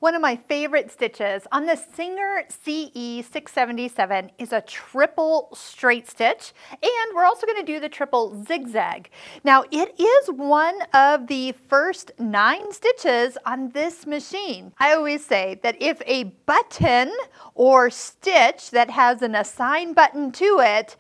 One of my favorite stitches on the Singer CE677 is a triple straight stitch, and we're also going to do the triple zigzag. Now, it is one of the first 9 stitches on this machine. I always say that if a button or stitch that has an assigned button to it,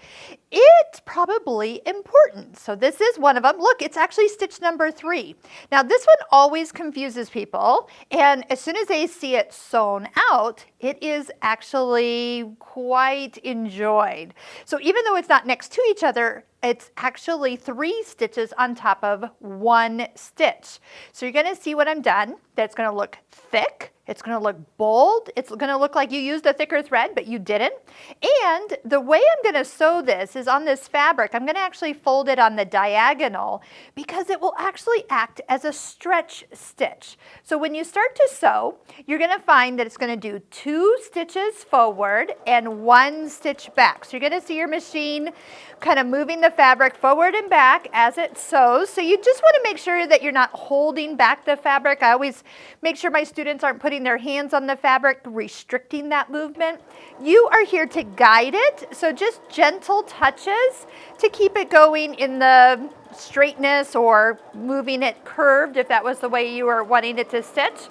it's probably important. So this is one of them. Look, it's actually stitch number 3. Now this one always confuses people, and as soon as they see it sewn out, it is actually quite enjoyed. So even though it's not next to each other, it's actually 3 stitches on top of 1 stitch. So you're going to see when I'm done that it's going to look thick, it's going to look bold, it's going to look like you used a thicker thread but you didn't. And the way I'm going to sew this is on this fabric. I'm going to actually fold it on the diagonal because it will actually act as a stretch stitch. So when you start to sew, you're going to find that it's going to do 2 stitches forward and 1 stitch back. So you're going to see your machine kind of moving the fabric forward and back as it sews. So you just want to make sure that you're not holding back the fabric. I always make sure my students aren't putting their hands on the fabric, restricting that movement. You are here to guide it, so just gentle touches to keep it going in the straightness or moving it curved if that was the way you were wanting it to stitch.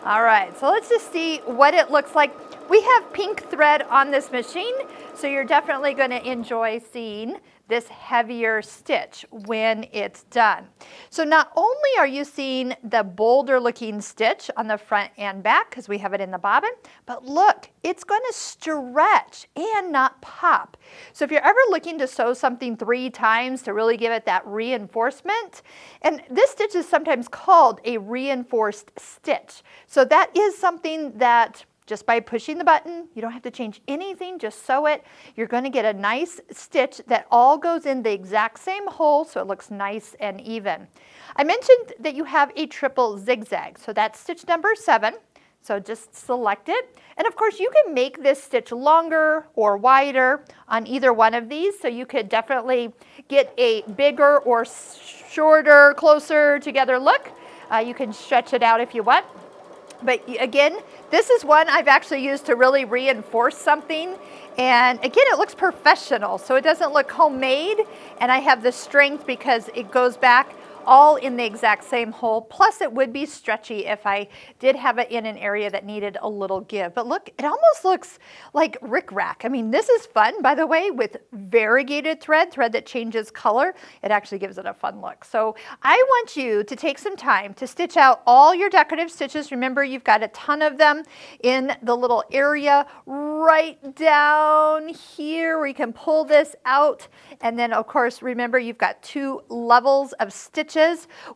All right, so let's just see what it looks like. We have pink thread on this machine, so you're definitely going to enjoy seeing this heavier stitch when it's done. So not only are you seeing the bolder looking stitch on the front and back because we have it in the bobbin, but look, it's going to stretch and not pop. So if you're ever looking to sew something 3 times to really give it that reinforcement, and this stitch is sometimes called a reinforced stitch. So that is something that just by pushing the button, you don't have to change anything, just sew it. You're going to get a nice stitch that all goes in the exact same hole so it looks nice and even. I mentioned that you have a triple zigzag, so that's stitch number 7. So just select it. And of course you can make this stitch longer or wider on either one of these. So you could definitely get a bigger or shorter, closer together look. You can stretch it out if you want. But again, this is one I've actually used to really reinforce something. And again, it looks professional, so it doesn't look homemade. And I have the strength because it goes back all in the exact same hole. Plus it would be stretchy if I did have it in an area that needed a little give. But look, it almost looks like rickrack. I mean, this is fun, by the way, with variegated thread that changes color. It actually gives it a fun look. So I want you to take some time to stitch out all your decorative stitches. Remember, you've got a ton of them in the little area right down here where you can pull this out. And then of course, remember, you've got 2 levels of stitches.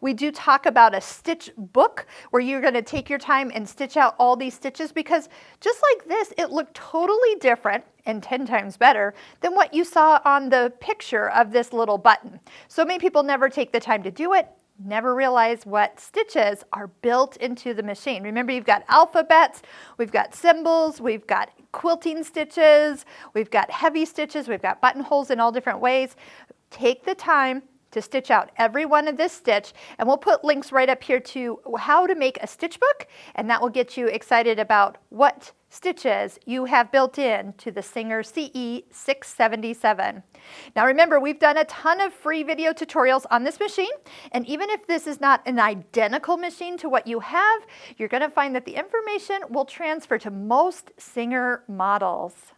We do talk about a stitch book where you're going to take your time and stitch out all these stitches because just like this, it looked totally different and 10 times better than what you saw on the picture of this little button. So many people never take the time to do it, never realize what stitches are built into the machine. Remember, you've got alphabets, we've got symbols, we've got quilting stitches, we've got heavy stitches, we've got buttonholes in all different ways. Take the time to stitch out every one of this stitch, and we'll put links right up here to how to make a stitch book, and that will get you excited about what stitches you have built in to the Singer CE677. Now remember, we've done a ton of free video tutorials on this machine, and even if this is not an identical machine to what you have, you're going to find that the information will transfer to most Singer models.